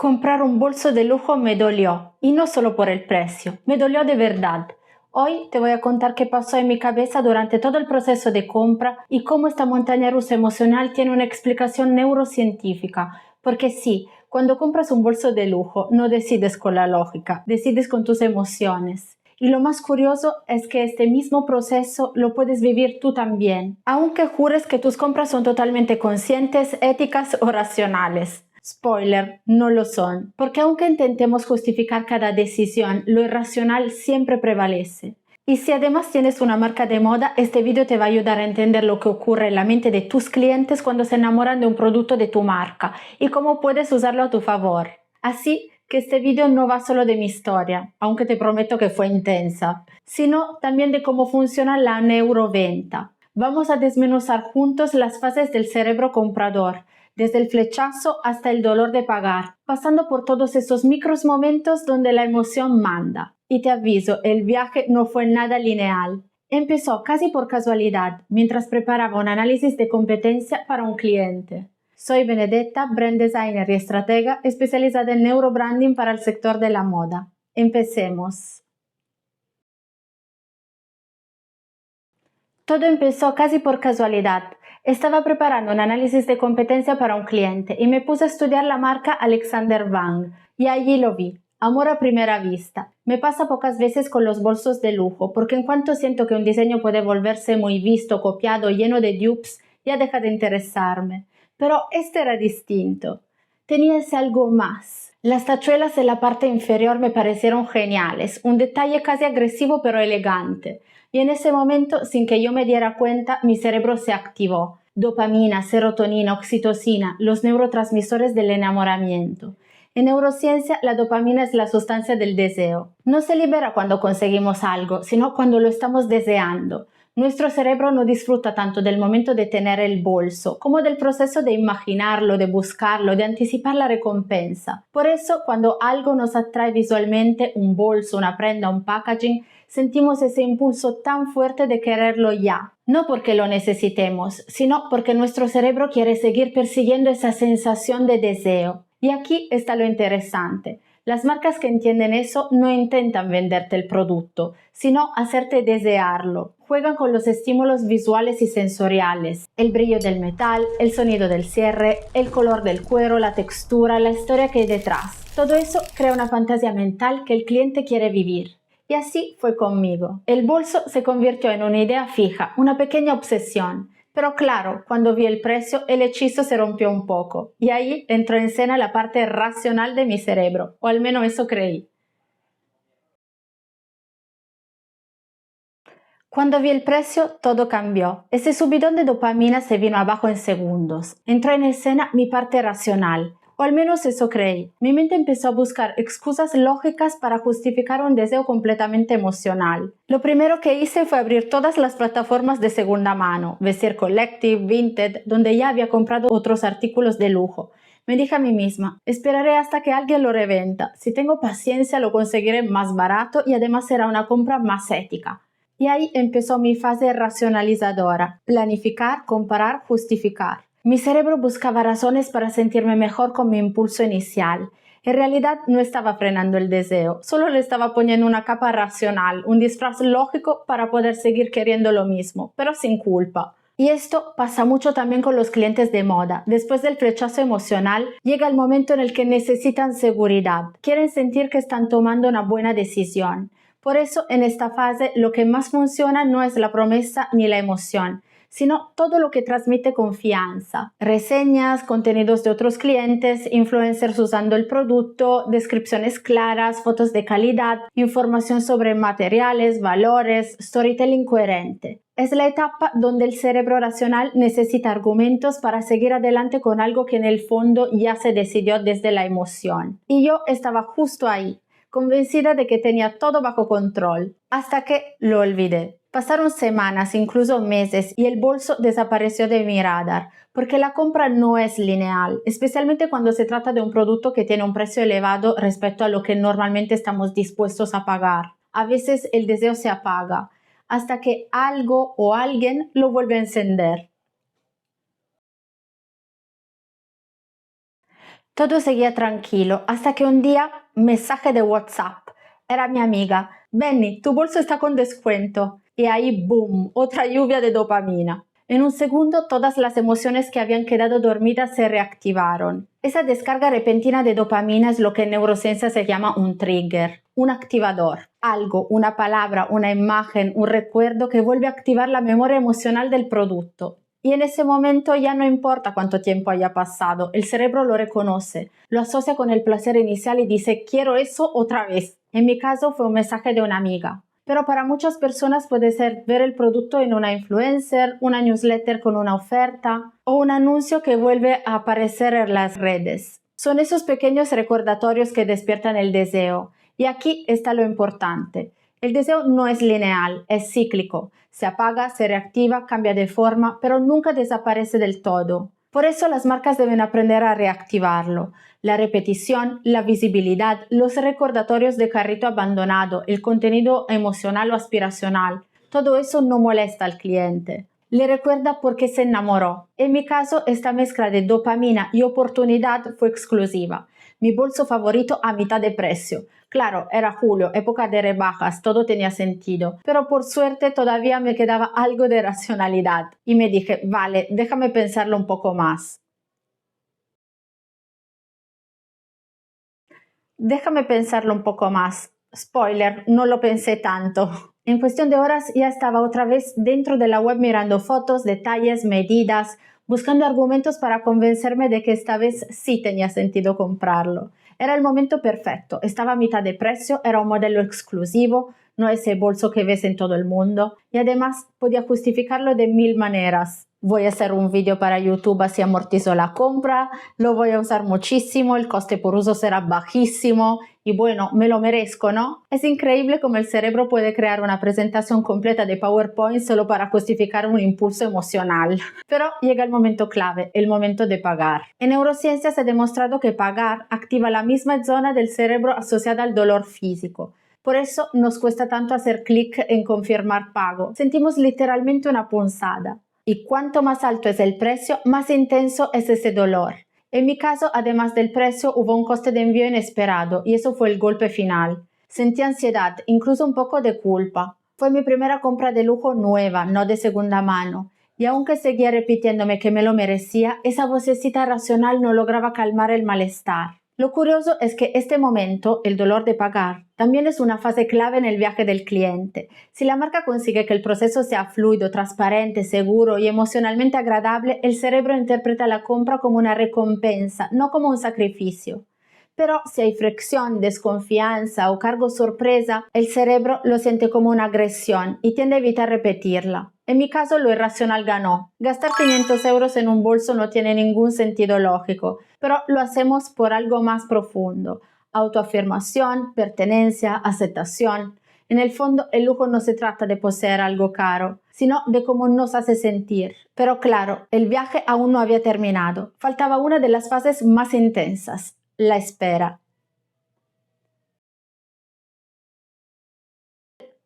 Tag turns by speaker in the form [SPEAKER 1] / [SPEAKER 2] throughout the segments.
[SPEAKER 1] Comprar un bolso de lujo me dolió, y no solo por el precio, me dolió de verdad. Hoy te voy a contar qué pasó en mi cabeza durante todo el proceso de compra y cómo esta montaña rusa emocional tiene una explicación neurocientífica. Porque sí, cuando compras un bolso de lujo no decides con la lógica, decides con tus emociones. Y lo más curioso es que este mismo proceso lo puedes vivir tú también, aunque jures que tus compras son totalmente conscientes, éticas o racionales. Spoiler, no lo son, porque aunque intentemos justificar cada decisión, lo irracional siempre prevalece. Y si además tienes una marca de moda, este video te va a ayudar a entender lo que ocurre en la mente de tus clientes cuando se enamoran de un producto de tu marca y cómo puedes usarlo a tu favor. Así que este video no va solo de mi historia, aunque te prometo que fue intensa, sino también de cómo funciona la neuroventa. Vamos a desmenuzar juntos las fases del cerebro comprador, desde el flechazo hasta el dolor de pagar, pasando por todos esos micros momentos donde la emoción manda. Y te aviso, el viaje no fue nada lineal. Empezó casi por casualidad, mientras preparaba un análisis de competencia para un cliente. Soy Benedetta, brand designer y estratega especializada en neurobranding para el sector de la moda. Empecemos. Todo empezó casi por casualidad. Estaba preparando un análisis de competencia para un cliente y me puse a estudiar la marca Alexander Wang. Y allí lo vi. Amor a primera vista. Me pasa pocas veces con los bolsos de lujo, porque en cuanto siento que un diseño puede volverse muy visto, copiado, lleno de dupes, ya deja de interesarme. Pero este era distinto. Tenía ese algo más. Las tachuelas en la parte inferior me parecieron geniales, un detalle casi agresivo pero elegante. Y en ese momento, sin que yo me diera cuenta, mi cerebro se activó. Dopamina, serotonina, oxitocina, los neurotransmisores del enamoramiento. En neurociencia, la dopamina es la sustancia del deseo. No se libera cuando conseguimos algo, sino cuando lo estamos deseando. Nuestro cerebro no disfruta tanto del momento de tener el bolso, como del proceso de imaginarlo, de buscarlo, de anticipar la recompensa. Por eso, cuando algo nos atrae visualmente, un bolso, una prenda, un packaging, sentimos ese impulso tan fuerte de quererlo ya. No porque lo necesitemos, sino porque nuestro cerebro quiere seguir persiguiendo esa sensación de deseo. Y aquí está lo interesante. Las marcas que entienden eso no intentan venderte el producto, sino hacerte desearlo. Juegan con los estímulos visuales y sensoriales, el brillo del metal, el sonido del cierre, el color del cuero, la textura, la historia que hay detrás. Todo eso crea una fantasía mental que el cliente quiere vivir. Y así fue conmigo. El bolso se convirtió en una idea fija, una pequeña obsesión. Pero claro, cuando vi el precio, el hechizo se rompió un poco, y ahí entró en escena la parte racional de mi cerebro, o al menos eso creí. Cuando vi el precio, todo cambió. Ese subidón de dopamina se vino abajo en segundos. Entró en escena mi parte racional, o al menos eso creí. Mi mente empezó a buscar excusas lógicas para justificar un deseo completamente emocional. Lo primero que hice fue abrir todas las plataformas de segunda mano, Vestiaire Collective, Vinted, donde ya había comprado otros artículos de lujo. Me dije a mí misma, esperaré hasta que alguien lo revenda. Si tengo paciencia lo conseguiré más barato y además será una compra más ética. Y ahí empezó mi fase racionalizadora, planificar, comparar, justificar. Mi cerebro buscaba razones para sentirme mejor con mi impulso inicial. En realidad no estaba frenando el deseo, solo le estaba poniendo una capa racional, un disfraz lógico para poder seguir queriendo lo mismo, pero sin culpa. Y esto pasa mucho también con los clientes de moda. Después del flechazo emocional, llega el momento en el que necesitan seguridad, quieren sentir que están tomando una buena decisión. Por eso, en esta fase, lo que más funciona no es la promesa ni la emoción, sino todo lo que transmite confianza. Reseñas, contenidos de otros clientes, influencers usando el producto, descripciones claras, fotos de calidad, información sobre materiales, valores, storytelling coherente. Es la etapa donde el cerebro racional necesita argumentos para seguir adelante con algo que en el fondo ya se decidió desde la emoción. Y yo estaba justo ahí, convencida de que tenía todo bajo control, hasta que lo olvidé. Pasaron semanas, incluso meses, y el bolso desapareció de mi radar, porque la compra no es lineal, especialmente cuando se trata de un producto que tiene un precio elevado respecto a lo que normalmente estamos dispuestos a pagar. A veces el deseo se apaga, hasta que algo o alguien lo vuelve a encender. Todo seguía tranquilo hasta que un día, mensaje de WhatsApp. Era mi amiga. Benny, tu bolso está con descuento. Y ahí, boom, otra lluvia de dopamina. En un segundo, todas las emociones que habían quedado dormidas se reactivaron. Esa descarga repentina de dopamina es lo que en neurociencia se llama un trigger, un activador. Algo, una palabra, una imagen, un recuerdo que vuelve a activar la memoria emocional del producto. Y en ese momento ya no importa cuánto tiempo haya pasado, el cerebro lo reconoce, lo asocia con el placer inicial y dice quiero eso otra vez. En mi caso fue un mensaje de una amiga. Pero para muchas personas puede ser ver el producto en una influencer, una newsletter con una oferta o un anuncio que vuelve a aparecer en las redes. Son esos pequeños recordatorios que despiertan el deseo. Y aquí está lo importante. El deseo no es lineal, es cíclico. Se apaga, se reactiva, cambia de forma, pero nunca desaparece del todo. Por eso las marcas deben aprender a reactivarlo. La repetición, la visibilidad, los recordatorios de carrito abandonado, el contenido emocional o aspiracional, todo eso no molesta al cliente. Le recuerda por qué se enamoró. En mi caso, esta mezcla de dopamina y oportunidad fue exclusiva. Mi bolso favorito a mitad de precio. Claro, era julio, época de rebajas, todo tenía sentido, pero por suerte todavía me quedaba algo de racionalidad y me dije, vale, déjame pensarlo un poco más. Déjame pensarlo un poco más. Spoiler, no lo pensé tanto. En cuestión de horas ya estaba otra vez dentro de la web mirando fotos, detalles, medidas, buscando argumentos para convencerme de que esta vez sí tenía sentido comprarlo. Era el momento perfecto, estaba a mitad de precio, era un modelo exclusivo, no ese bolso que ves en todo el mundo, y además podía justificarlo de mil maneras. Voy a hacer un vídeo para YouTube así amortizo la compra, lo voy a usar muchísimo, el coste por uso será bajísimo y bueno, me lo merezco, ¿no? Es increíble cómo el cerebro puede crear una presentación completa de PowerPoint solo para justificar un impulso emocional. Pero llega el momento clave, el momento de pagar. En neurociencia se ha demostrado que pagar activa la misma zona del cerebro asociada al dolor físico. Por eso nos cuesta tanto hacer clic en confirmar pago. Sentimos literalmente una punzada. Y cuanto más alto es el precio, más intenso es ese dolor. En mi caso, además del precio, hubo un coste de envío inesperado y eso fue el golpe final. Sentí ansiedad, incluso un poco de culpa. Fue mi primera compra de lujo nueva, no de segunda mano. Y aunque seguía repitiéndome que me lo merecía, esa vocecita racional no lograba calmar el malestar. Lo curioso es que este momento, el dolor de pagar, también es una fase clave en el viaje del cliente. Si la marca consigue que el proceso sea fluido, transparente, seguro y emocionalmente agradable, el cerebro interpreta la compra como una recompensa, no como un sacrificio. Pero si hay fricción, desconfianza o cargo sorpresa, el cerebro lo siente como una agresión y tiende a evitar repetirla. En mi caso, lo irracional ganó. Gastar 500 euros en un bolso no tiene ningún sentido lógico, pero lo hacemos por algo más profundo. Autoafirmación, pertenencia, aceptación. En el fondo, el lujo no se trata de poseer algo caro, sino de cómo nos hace sentir. Pero claro, el viaje aún no había terminado. Faltaba una de las fases más intensas, la espera.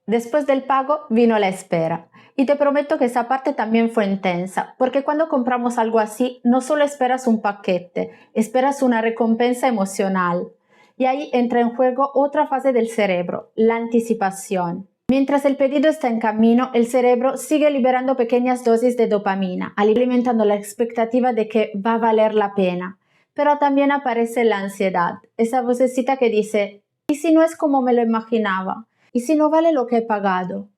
[SPEAKER 1] Después del pago vino la espera. Y te prometo que esa parte también fue intensa, porque cuando compramos algo así, no solo esperas un paquete, esperas una recompensa emocional. Y ahí entra en juego otra fase del cerebro, la anticipación. Mientras el pedido está en camino, el cerebro sigue liberando pequeñas dosis de dopamina, alimentando la expectativa de que va a valer la pena. Pero también aparece la ansiedad, esa vocecita que dice, ¿y si no es como me lo imaginaba? ¿Y si no vale lo que he pagado?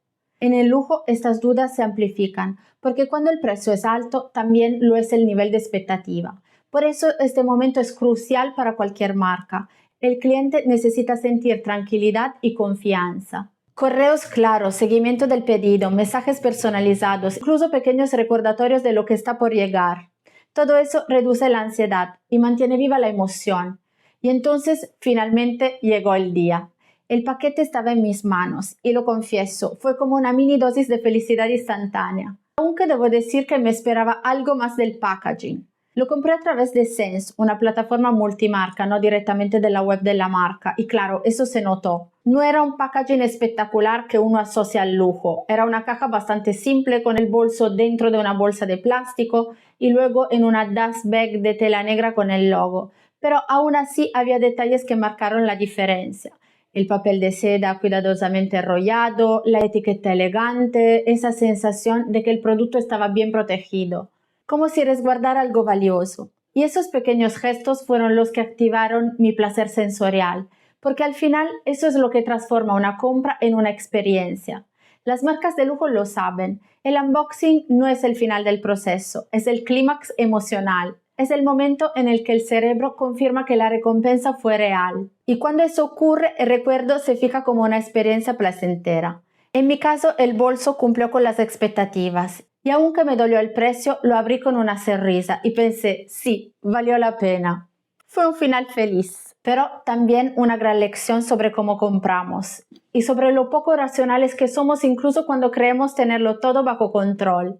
[SPEAKER 1] En el lujo estas dudas se amplifican, porque cuando el precio es alto, también lo es el nivel de expectativa. Por eso este momento es crucial para cualquier marca. El cliente necesita sentir tranquilidad y confianza. Correos claros, seguimiento del pedido, mensajes personalizados, incluso pequeños recordatorios de lo que está por llegar. Todo eso reduce la ansiedad y mantiene viva la emoción. Y entonces finalmente llegó el día. El paquete estaba en mis manos y lo confieso, fue como una mini dosis de felicidad instantánea. Aunque debo decir que me esperaba algo más del packaging. Lo compré a través de Sense, una plataforma multimarca, no directamente de la web de la marca, y claro, eso se notó. No era un packaging espectacular que uno asocia al lujo, era una caja bastante simple con el bolso dentro de una bolsa de plástico y luego en una dust bag de tela negra con el logo. pero aún así había detalles que marcaron la diferencia. El papel de seda cuidadosamente enrollado, la etiqueta elegante, esa sensación de que el producto estaba bien protegido, como si resguardara algo valioso. Y esos pequeños gestos fueron los que activaron mi placer sensorial, porque al final eso es lo que transforma una compra en una experiencia. Las marcas de lujo lo saben. El unboxing no es el final del proceso, es el clímax emocional. Es el momento en el que el cerebro confirma que la recompensa fue real. Y cuando eso ocurre, el recuerdo se fija como una experiencia placentera. En mi caso, el bolso cumplió con las expectativas. Y aunque me dolió el precio, lo abrí con una sonrisa y pensé, sí, valió la pena. Fue un final feliz, pero también una gran lección sobre cómo compramos y sobre lo poco racionales que somos incluso cuando creemos tenerlo todo bajo control.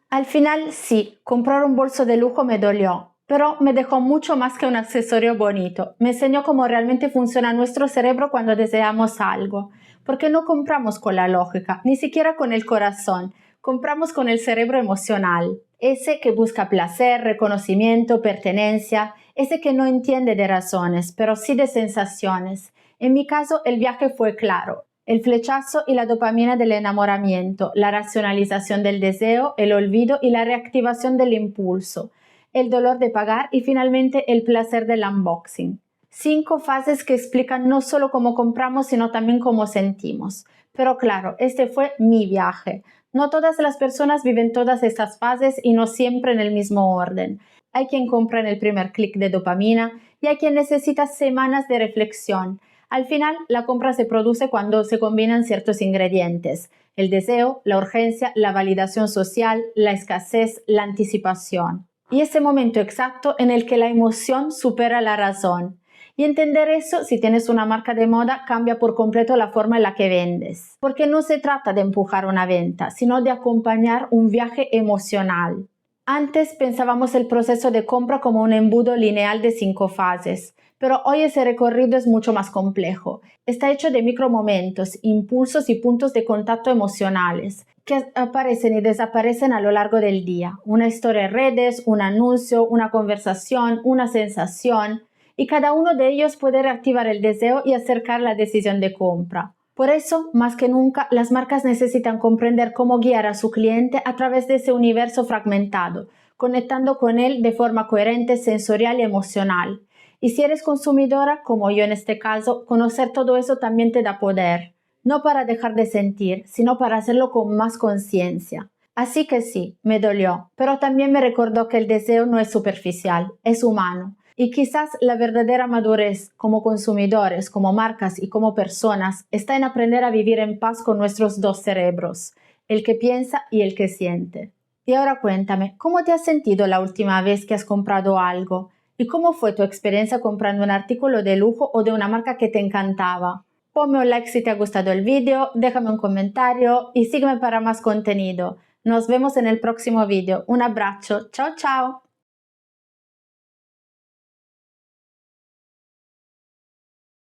[SPEAKER 1] Al final sí, comprar un bolso de lujo me dolió, pero me dejó mucho más que un accesorio bonito. Me enseñó cómo realmente funciona nuestro cerebro cuando deseamos algo, porque no compramos con la lógica, ni siquiera con el corazón, compramos con el cerebro emocional, ese que busca placer, reconocimiento, pertenencia, ese que no entiende de razones, pero sí de sensaciones. En mi caso, el viaje fue claro. El flechazo y la dopamina del enamoramiento, la racionalización del deseo, el olvido y la reactivación del impulso, el dolor de pagar y finalmente el placer del unboxing. 5 fases que explican no solo cómo compramos, sino también cómo sentimos. Pero claro, este fue mi viaje. No todas las personas viven todas estas fases y no siempre en el mismo orden. Hay quien compra en el primer clic de dopamina y hay quien necesita semanas de reflexión. Al final, la compra se produce cuando se combinan ciertos ingredientes: el deseo, la urgencia, la validación social, la escasez, la anticipación. Y ese momento exacto en el que la emoción supera la razón. Y entender eso, si tienes una marca de moda, cambia por completo la forma en la que vendes. Porque no se trata de empujar una venta, sino de acompañar un viaje emocional. Antes pensábamos el proceso de compra como un embudo lineal de 5 fases, pero hoy ese recorrido es mucho más complejo. Está hecho de micromomentos, impulsos y puntos de contacto emocionales que aparecen y desaparecen a lo largo del día. Una historia en redes, un anuncio, una conversación, una sensación, y cada uno de ellos puede reactivar el deseo y acercar la decisión de compra. Por eso, más que nunca, las marcas necesitan comprender cómo guiar a su cliente a través de ese universo fragmentado, conectando con él de forma coherente, sensorial y emocional. Y si eres consumidora, como yo en este caso, conocer todo eso también te da poder. No para dejar de sentir, sino para hacerlo con más conciencia. Así que sí, me dolió, pero también me recordó que el deseo no es superficial, es humano. Y quizás la verdadera madurez como consumidores, como marcas y como personas está en aprender a vivir en paz con nuestros dos cerebros, el que piensa y el que siente. Y ahora cuéntame, ¿cómo te has sentido la última vez que has comprado algo? ¿Y cómo fue tu experiencia comprando un artículo de lujo o de una marca que te encantaba? Ponme un like si te ha gustado el vídeo, déjame un comentario y sígueme para más contenido. Nos vemos en el próximo vídeo. Un abbraccio. Ciao ciao!